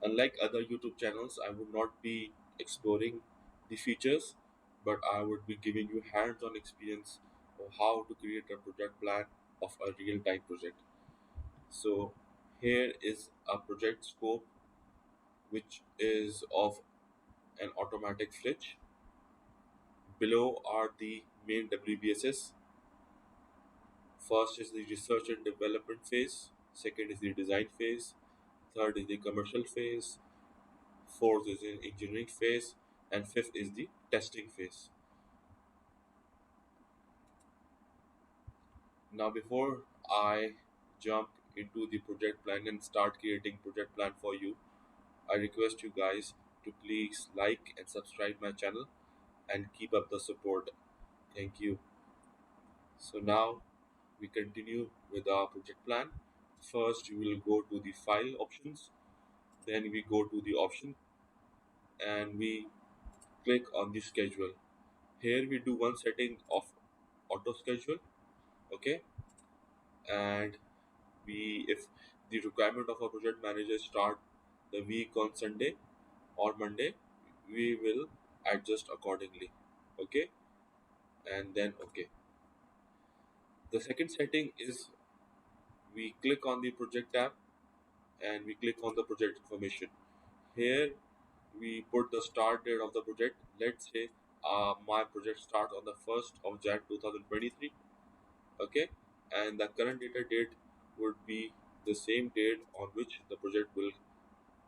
Unlike other YouTube channels, I would not be exploring the features, but I would be giving you hands-on experience of how to create a project plan of a real-time project. So here is a project scope which is of an automatic fridge. Below are the main WBSS. First is the research and development phase, second is the design phase, third is the commercial phase, fourth is the engineering phase, and fifth is the testing phase. Now, before I jump into the project plan and start creating project plan for you, I request you guys to please like and subscribe my channel and keep up the support. Thank you. So now we continue with our project plan. First, we will go to the file options, then we go to the option and we click on the schedule. Here we do one setting of auto schedule, okay, and we if the requirement of a project manager start the week on Sunday or Monday, we will adjust accordingly, okay, and then okay. The second setting is we click on the project tab and we click on the project information. Here we put the start date of the project. Let's say my project starts on the 1st of Jan 2023, okay, and the current data date would be the same date on which the project will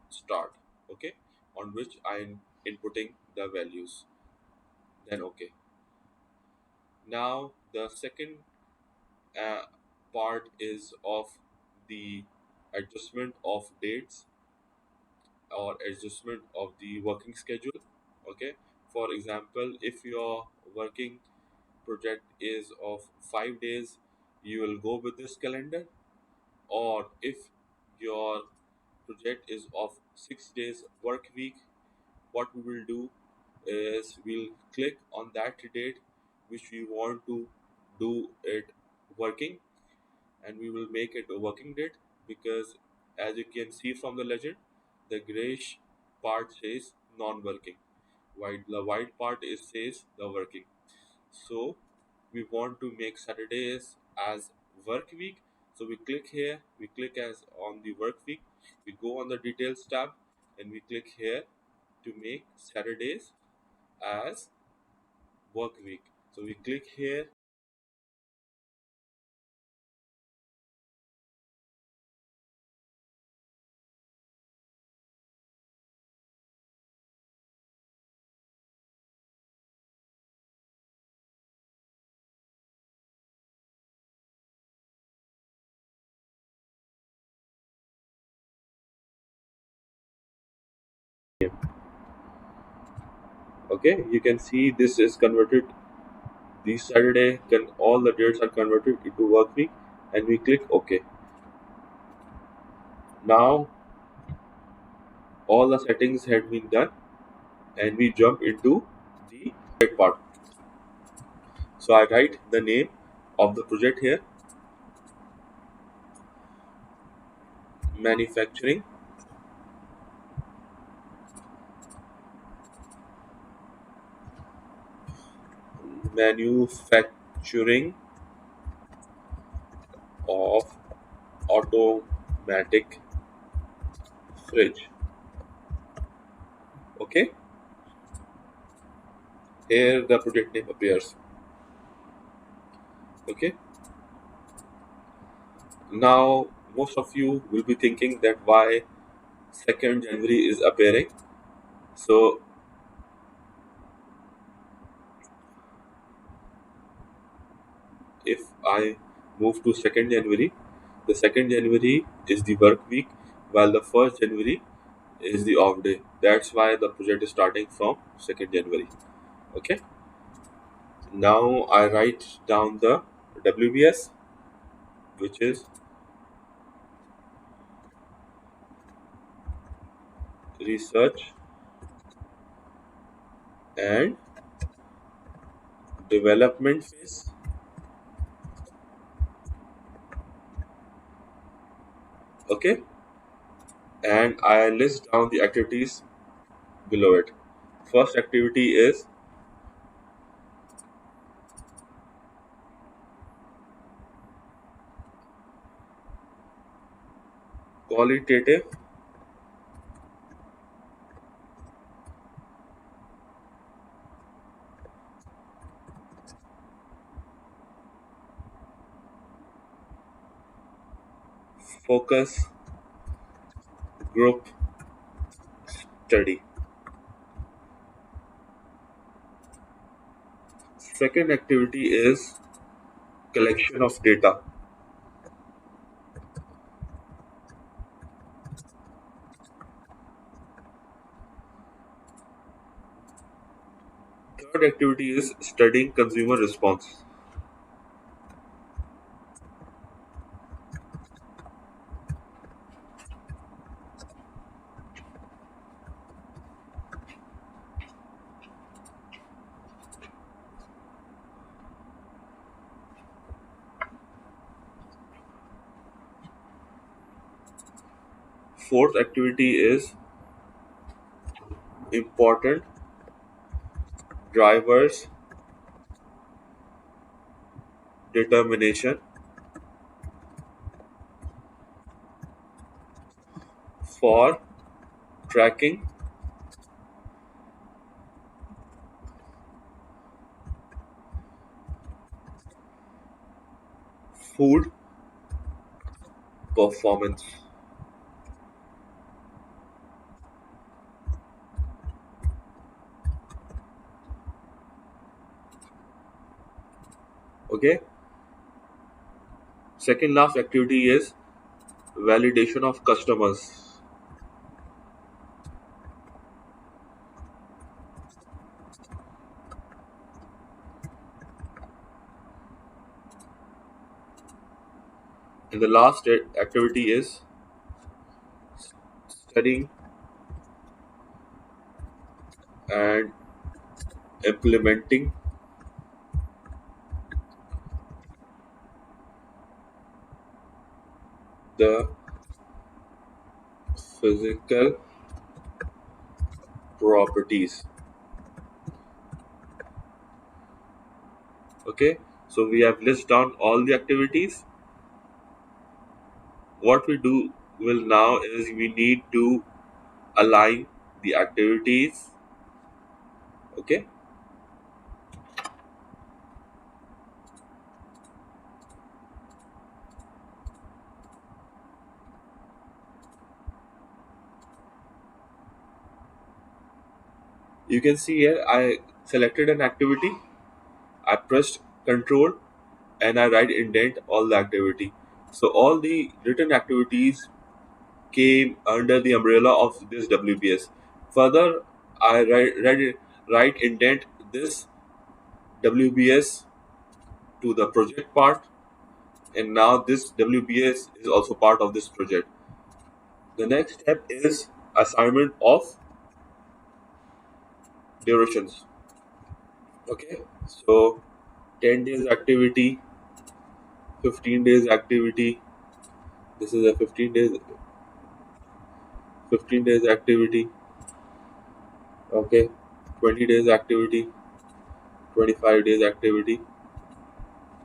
start, okay, on which I am inputting the values. Then okay. Now the second uh, part is of the adjustment of dates or adjustment of the working schedule, okay. For example, if your working project is of 5 days, you will go with this calendar, or if your project is of 6 days work week, what we will do is we'll click on that date which we want to do it working, and we will make it a working date, because as you can see from the legend, the grayish part says non-working, while the white part is says the working. So we want to make Saturdays as work week, so we click here, we click as on the work week, we go on the details tab and we click here to make Saturdays as work week. So we click here. Okay, you can see this is converted. This Saturday can all the dates are converted into work week, and we click OK. Now all the settings had been done, and we jump into the project part. So I write the name of the project here: manufacturing, manufacturing of automatic fridge. Okay, here the project name appears. Okay, now most of you will be thinking that why 2nd January is appearing. So if I move to 2nd January, the 2nd January is the work week, while the 1st January is the off day. That's why the project is starting from 2nd January. Okay. Now I write down the WBS, which is research and development phase. Okay. and I list down the activities below it. First activity is qualitative focus group study. Second activity is collection of data. Third activity is studying consumer response. Fourth activity is important drivers determination for tracking food performance. Okay. Second last activity is validation of customers. And the last activity is studying and implementing the physical properties. Okay, so we have listed down all the activities. What we do will now is we need to align the activities. Okay, you can see here I selected an activity, I pressed control, and I write indent all the activity. So all the written activities came under the umbrella of this WBS. Further, I write indent this WBS to the project part, and now this WBS is also part of this project. The next step is assignment of durations. Okay, so 10 days activity, 15 days activity. This is a 15 days activity. Okay, 20 days activity, 25 days activity,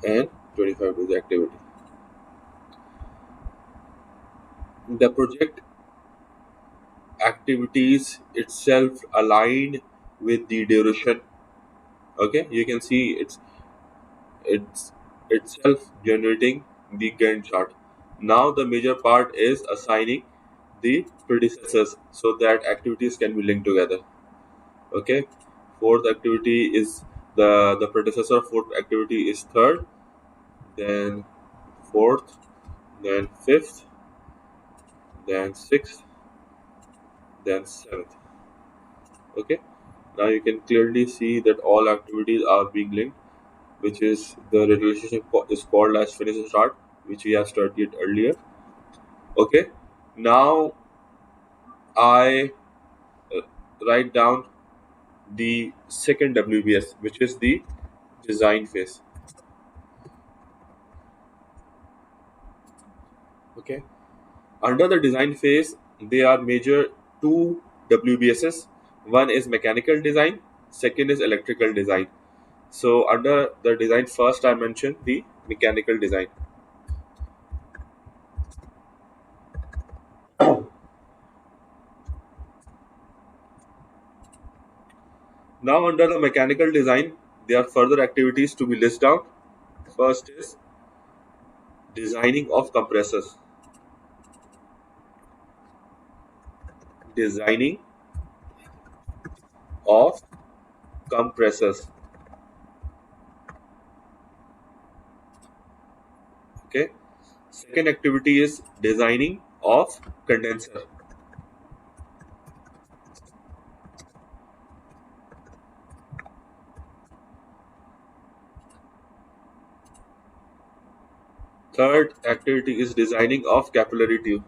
and 25 days activity. The project activities itself aligned with the duration. Okay, you can see it's itself generating the Gantt chart. Now the major part is assigning the predecessors so that activities can be linked together. Okay, fourth activity is the predecessor of fourth activity is third, then fourth, then fifth, then sixth, then seventh. Okay, now you can clearly see that all activities are being linked, which is the relationship is called as finish and start, which we have studied earlier. Okay, now I uh, write down the second WBS, which is the design phase. Okay, under the design phase, They are major two WBSs. One is mechanical design, second is electrical design. So under the design, first I mentioned the mechanical design. Now under the mechanical design, there are further activities to be listed out. First is designing of compressors. Designing of compressors. Okay. Second activity is designing of condenser. Third activity is designing of capillary tube.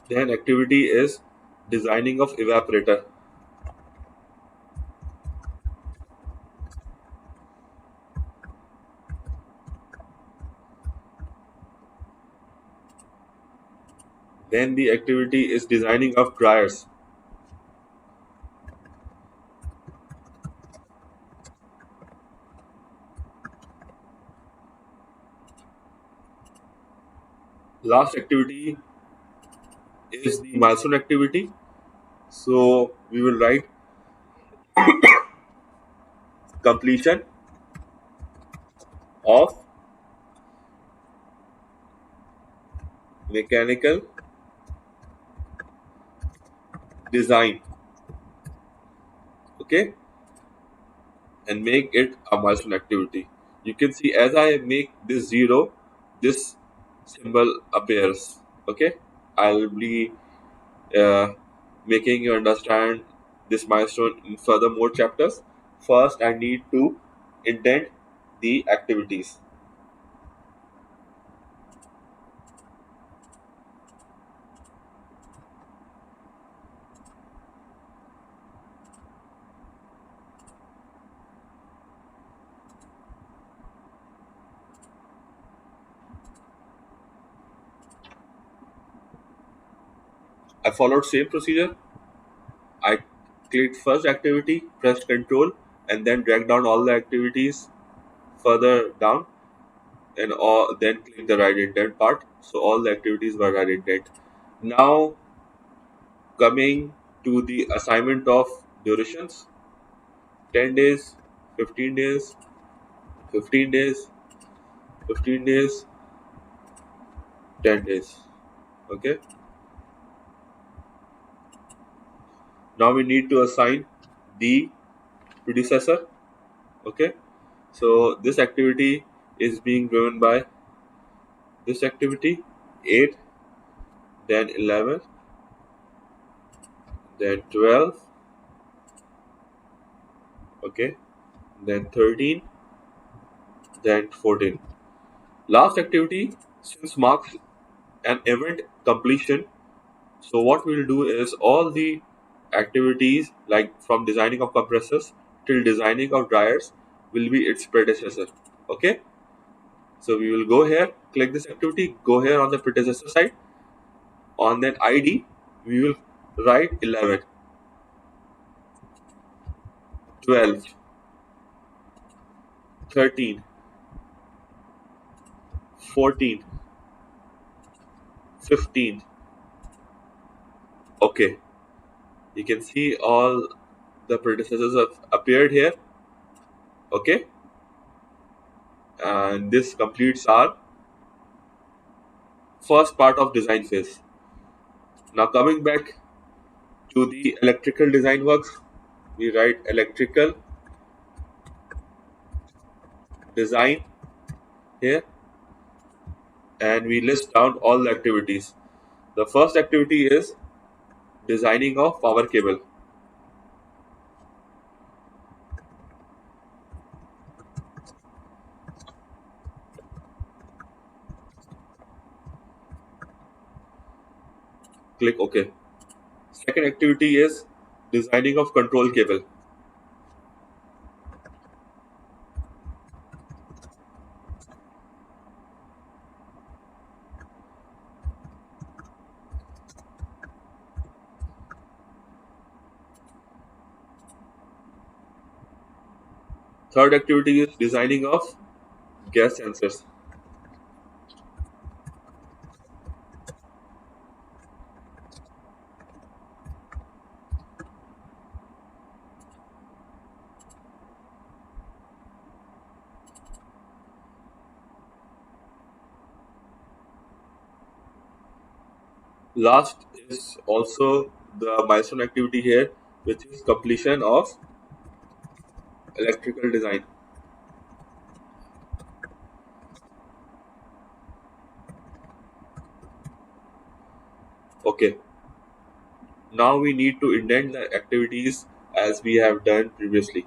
Then activity is designing of evaporator. Then the activity is designing of dryers. Last activity is the milestone activity. So we will write completion of mechanical design. Okay, and make it a milestone activity. You can see as I make this zero, this symbol appears. Okay, I'll be uh, making you understand this milestone in further more chapters. First, I need to indent the activities. I followed same procedure. I clicked first activity, pressed Control, and then drag down all the activities further down, and then click the right indent part. So all the activities were right indent. Now coming to the assignment of durations, 10 days, 15 days, 15 days, 15 days, 10 days. Okay. Now we need to assign the predecessor. Okay. So this activity is being driven by this activity 8, then 11, then 12, okay, then 13, then 14. Last activity, since marks an event completion, so what we'll do is all the activities like from designing of compressors till designing of dryers will be its predecessor. Okay, so we will go here, click this activity, go here on the predecessor side. On that ID, we will write 11, 12, 13, 14, 15. Okay, you can see all the predecessors have appeared here. Okay, and this completes our first part of design phase. Now coming back to the electrical design works, we write electrical design here, and we list down all the activities. The first activity is designing of power cable. Click OK. Second activity is designing of control cable. Third activity is designing of gas sensors. Last is also the milestone activity here, which is completion of electrical design. Okay, now we need to indent the activities as we have done previously.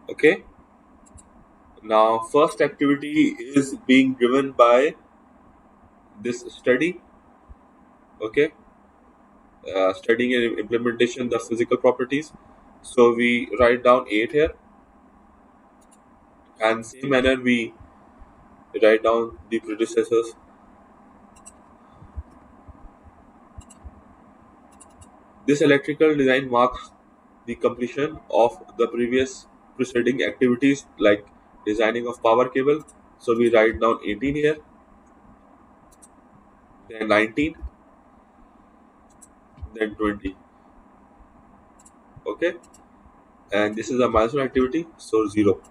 Okay, now first activity is being driven by this study. Okay, studying and implementation the physical properties. So we write down 8 here, and same manner we write down the predecessors. This electrical design marks the completion of the previous preceding activities like designing of power cable. So we write down 18 here, then 19, then 20. Okay, and this is a milestone activity, so 0.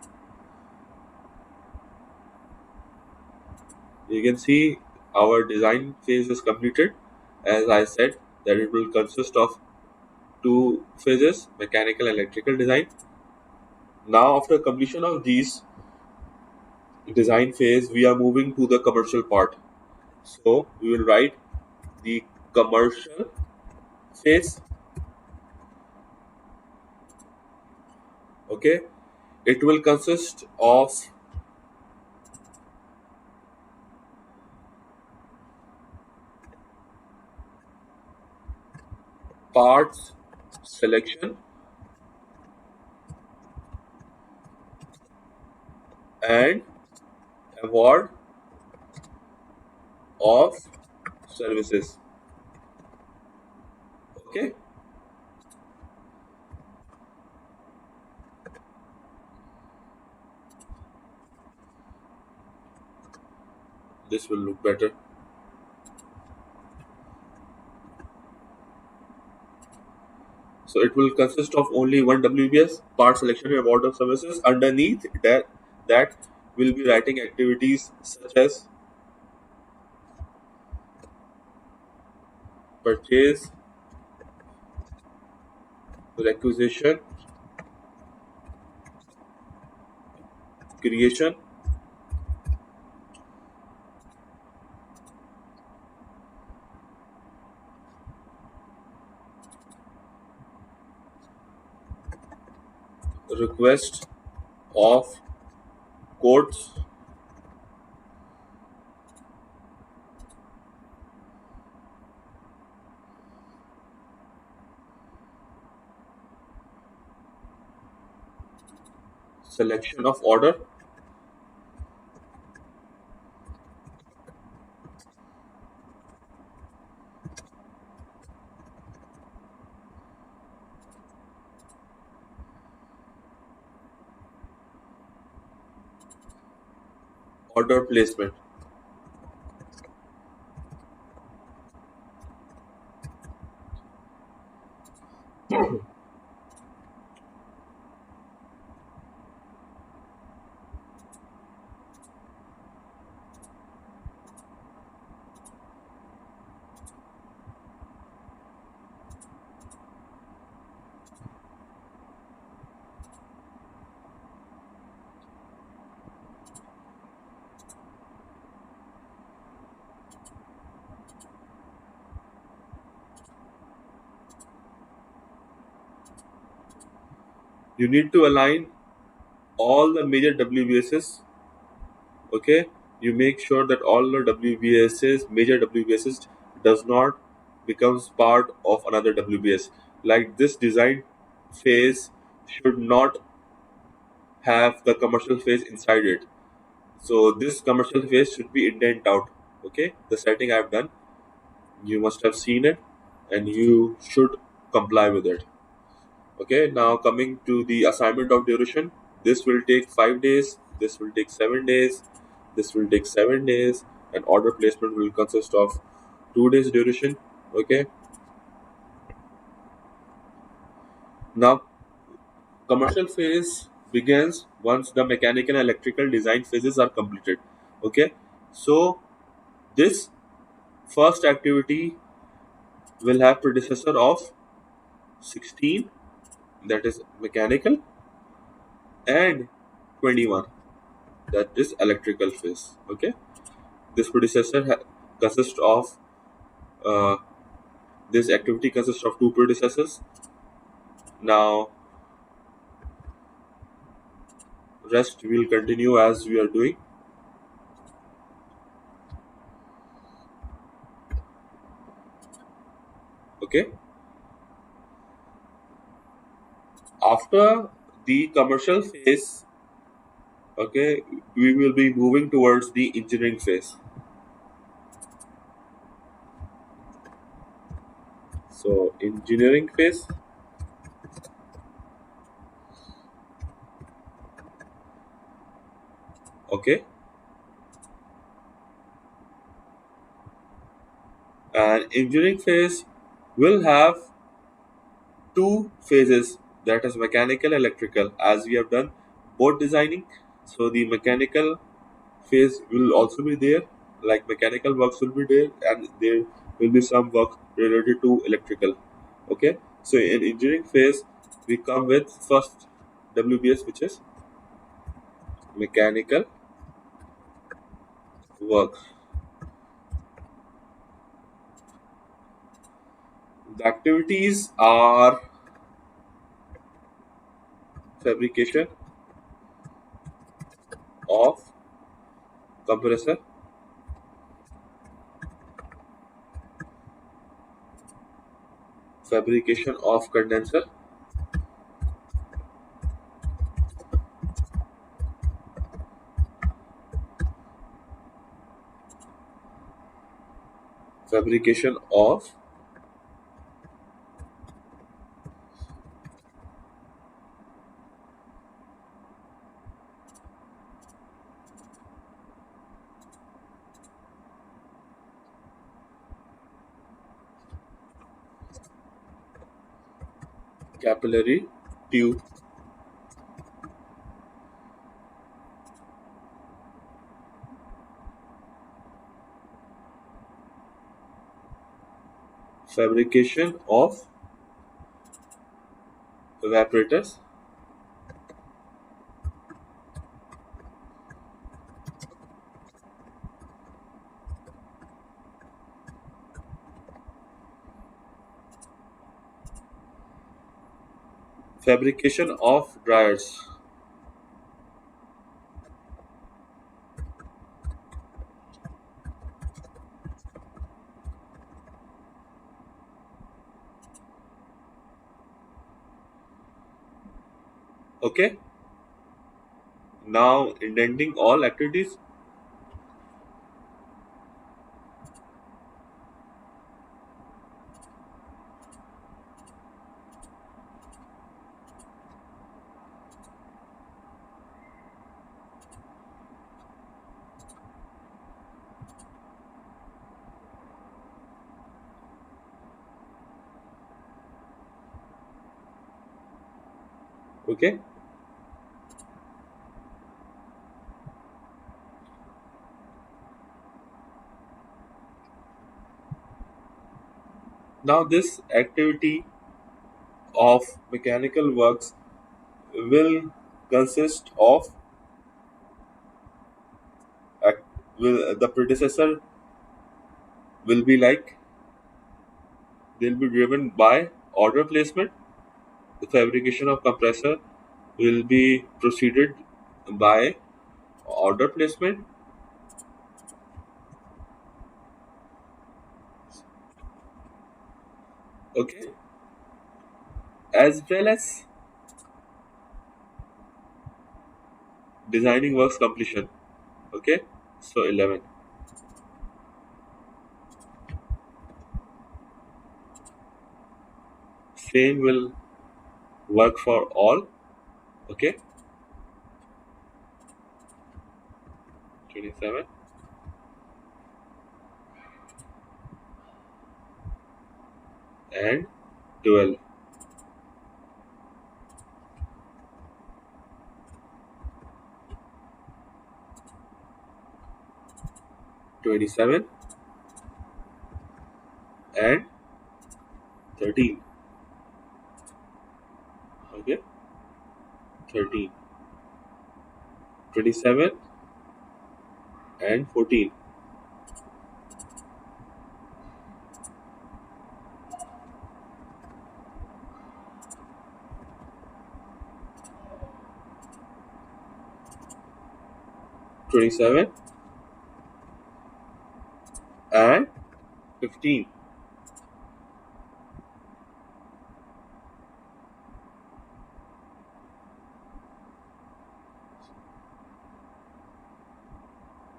You can see our design phase is completed. As I said, that it will consist of two phases, mechanical and electrical design. Now, after completion of these design phase, we are moving to the commercial part. So we will write the commercial phase. Okay, it will consist of parts selection and award of services. Okay, this will look better. So it will consist of only one WBS part selection and award of services. Underneath that will be writing activities such as purchase, requisition, creation, request of quotes, selection of order, order placement. You need to align all the major WBSs. Okay, you make sure that all the WBSs, major WBSs, does not becomes part of another WBS. Like this design phase should not have the commercial phase inside it. So this commercial phase should be indent out. Okay, the setting I've done, you must have seen it, and you should comply with it. Okay, now coming to the assignment of duration, this will take 5 days, this will take 7 days, this will take 7 days, and order placement will consist of 2 days duration. Okay, now commercial phase begins once the mechanical and electrical design phases are completed. Okay, so this first activity will have predecessor of 16, that is mechanical, and 21, that is electrical phase. Okay, this consists of uh, this activity consists of two predecessors. Now rest will continue as we are doing. Okay, after the commercial phase, okay, we will be moving towards the engineering phase. So engineering phase, okay, and engineering phase will have two phases, that is mechanical electrical, as we have done both designing. So the mechanical phase will also be there, like mechanical works will be there, and there will be some work related to electrical. Okay, so in engineering phase we come with first WBS, which is mechanical work. The activities are fabrication of compressor, fabrication of condenser, fabrication of, capillary tube, fabrication of evaporators, fabrication of dryers. Okay, now indenting all activities. Okay, now this activity of mechanical works will consist of ac- will the predecessor will be like, they'll be driven by order placement, the fabrication of compressor, will be proceeded by order placement. Okay, as well as designing works completion. Okay, so 11. Same will work for all. Okay, 27 and 12. 27 and 13. Okay, 13. 27 and 14. 27 and 15.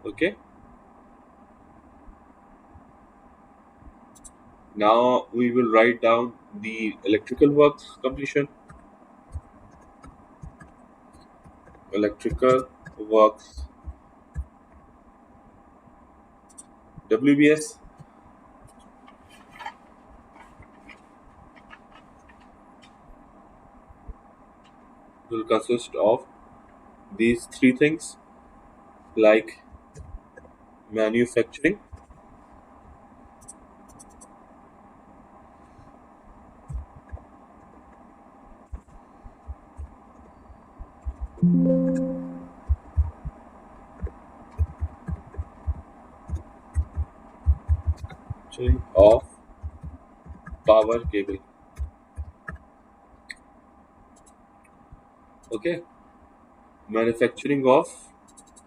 Okay, now we will write down the electrical works completion. Electrical works WBS will consist of these three things like manufacturing, of power cable. Okay, manufacturing of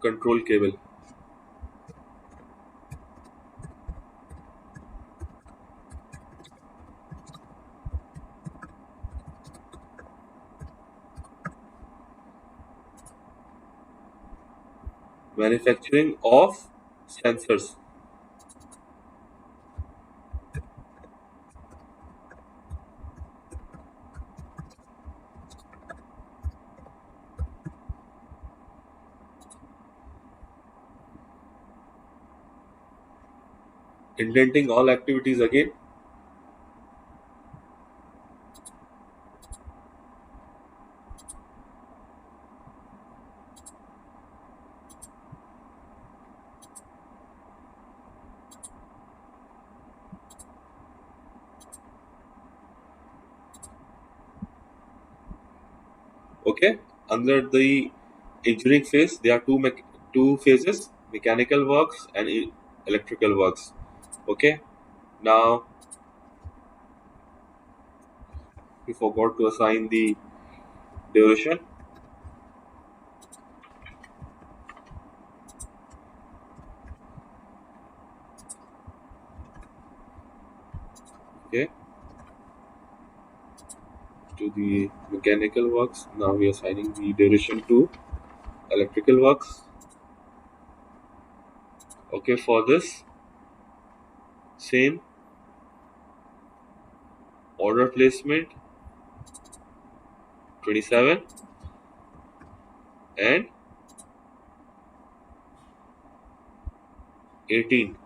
control cable. Manufacturing of sensors. Indenting all activities again. Okay, under the engineering phase there are two phases: mechanical works and electrical works. Okay, now we forgot to assign the duration. Okay, to the mechanical works. Now we are assigning the duration to electrical works. Okay, for this same order placement 27 and 18.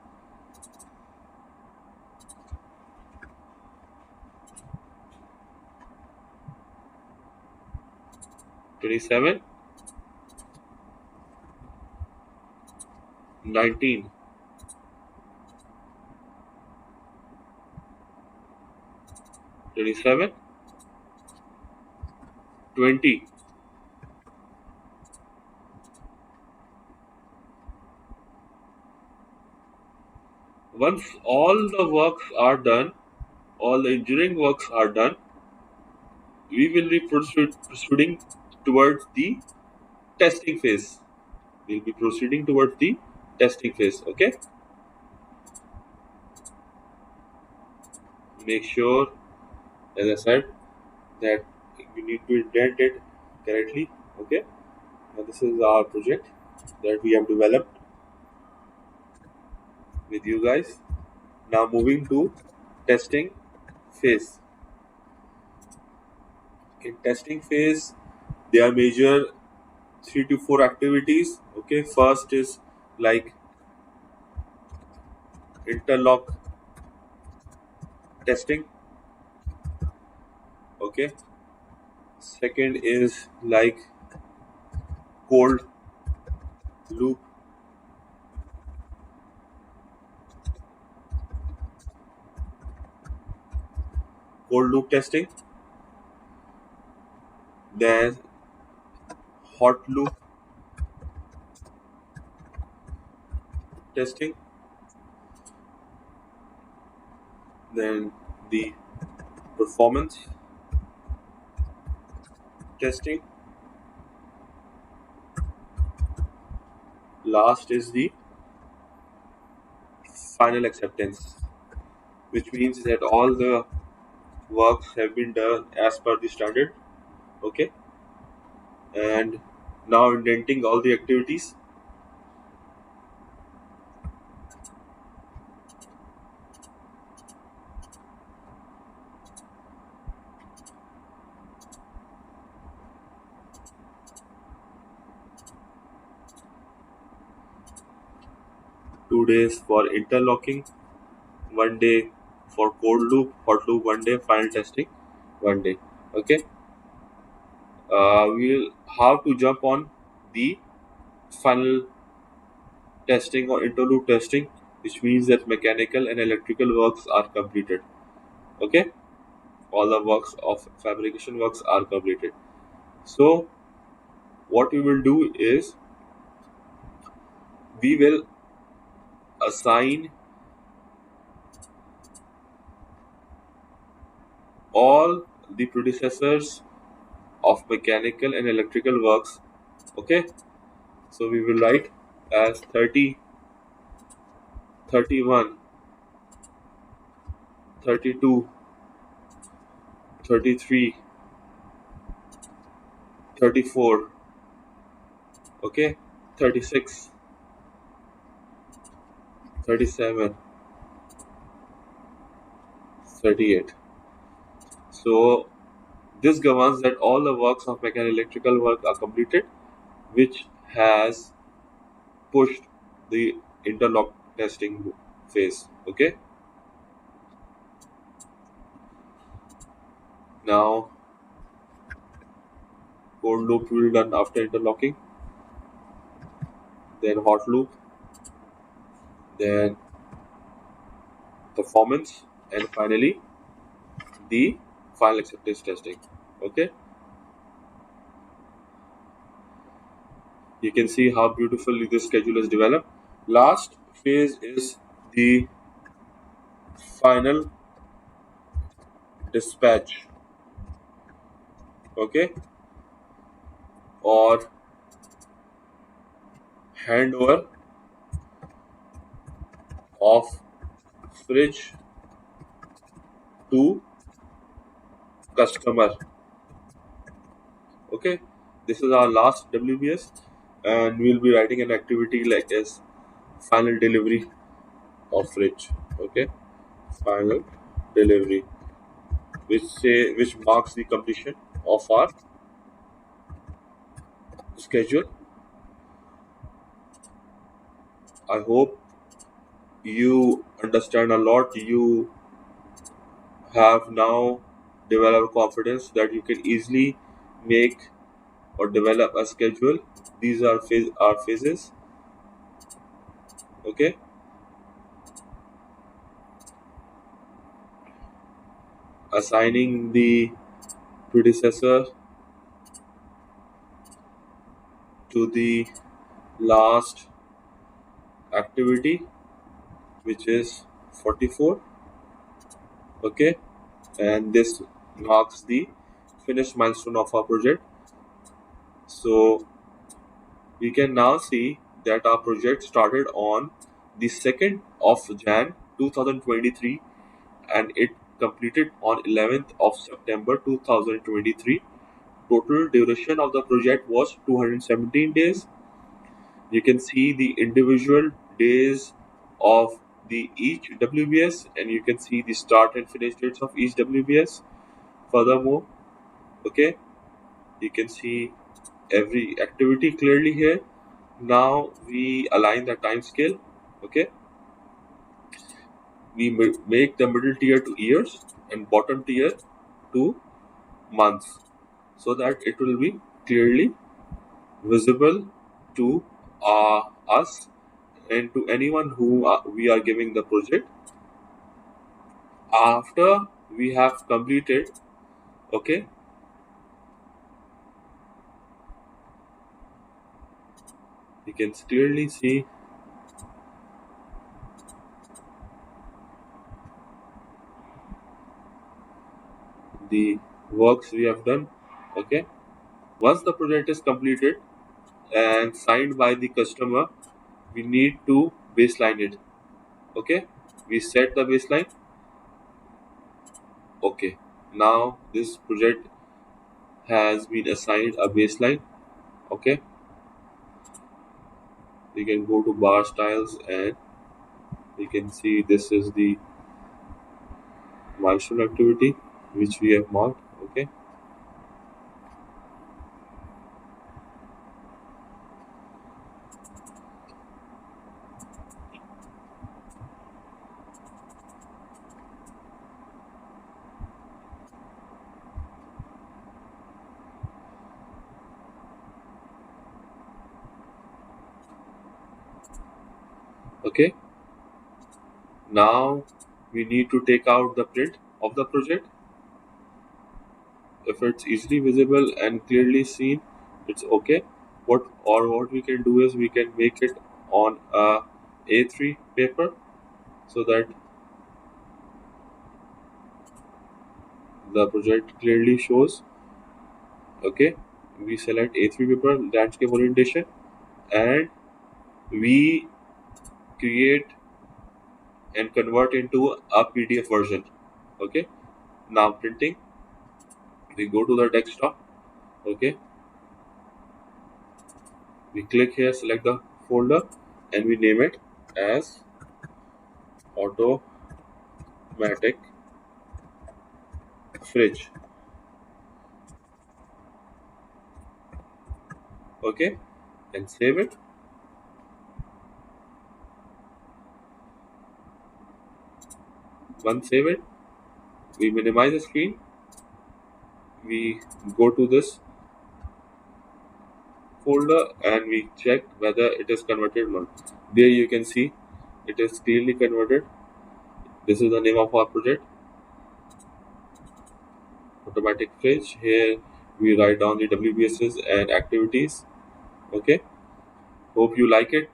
27 19. 27 20. Once all the works are done, all the engineering works are done, we will be proceeding towards the testing phase. We'll be proceeding towards the testing phase. Okay, make sure, as I said, that you need to indent it correctly. Okay, now this is our project that we have developed with you guys. Now moving to testing phase. In testing phase, there are major 3 to 4 activities. Okay, first is like interlock testing. Okay, second is like cold loop testing. Then hot loop testing. Then the performance testing. Last is the final acceptance, which means that all the works have been done as per the standard. Okay, and now indenting all the activities. 2 days for interlocking, 1 day for cold loop, hot loop 1 day, final testing 1 day. Okay, we'll have to jump on the final testing or interloop testing, which means that mechanical and electrical works are completed. Okay, all the works of fabrication works are completed. So what we will do is we will assign all the predecessors of mechanical and electrical works. Okay, so we will write as 30, 31, 32, 33, 34. Okay, 36, 37, 38. So this governs that all the works of mechanical and electrical work are completed, which has pushed the interlock testing phase. Okay, now cold loop will be done after interlocking, then hot loop, then performance, and finally the final acceptance testing. Okay, you can see how beautifully this schedule is developed. Last phase is the final dispatch. Okay, or handover of fridge to customer. Okay, this is our last WBS, and we'll be writing an activity like as final delivery of fridge. Okay, final delivery, which marks the completion of our schedule. I hope you understand a lot. You have now developed confidence that you can easily make or develop a schedule. These are phases. Okay, assigning the predecessor to the last activity, which is 44. Okay, and this marks the finished milestone of our project. So we can now see that our project started on the 2nd of Jan 2023 and it completed on 11th of September 2023. Total duration of the project was 217 days. You can see the individual days of the each WBS and you can see the start and finish dates of each WBS. Furthermore, okay, you can see every activity clearly here. Now we align the time scale. Okay, we make the middle tier to years and bottom tier to months so that it will be clearly visible to us and to anyone who we are giving the project. After we have completed, okay, you can clearly see the works we have done. Okay, once the project is completed and signed by the customer, we need to baseline it. Okay, we set the baseline. Okay, now this project has been assigned a baseline. Okay, we can go to bar styles and we can see this is the milestone activity which we have marked. Okay, okay, now we need to take out the print of the project. If it's easily visible and clearly seen, it's okay. What we can do is we can make it on a A3 paper so that the project clearly shows. Okay, we select A3 paper landscape orientation and we create and convert into a PDF version. Okay, now printing, we go to the desktop. Okay, we click here, select the folder and we name it as automatic fridge. Okay, and save it. Once save it, we minimize the screen. We go to this folder and we check whether it is converted or not. There you can see it is clearly converted. This is the name of our project, automatic fridge. Here we write down the WBSs and activities. Okay, hope you like it.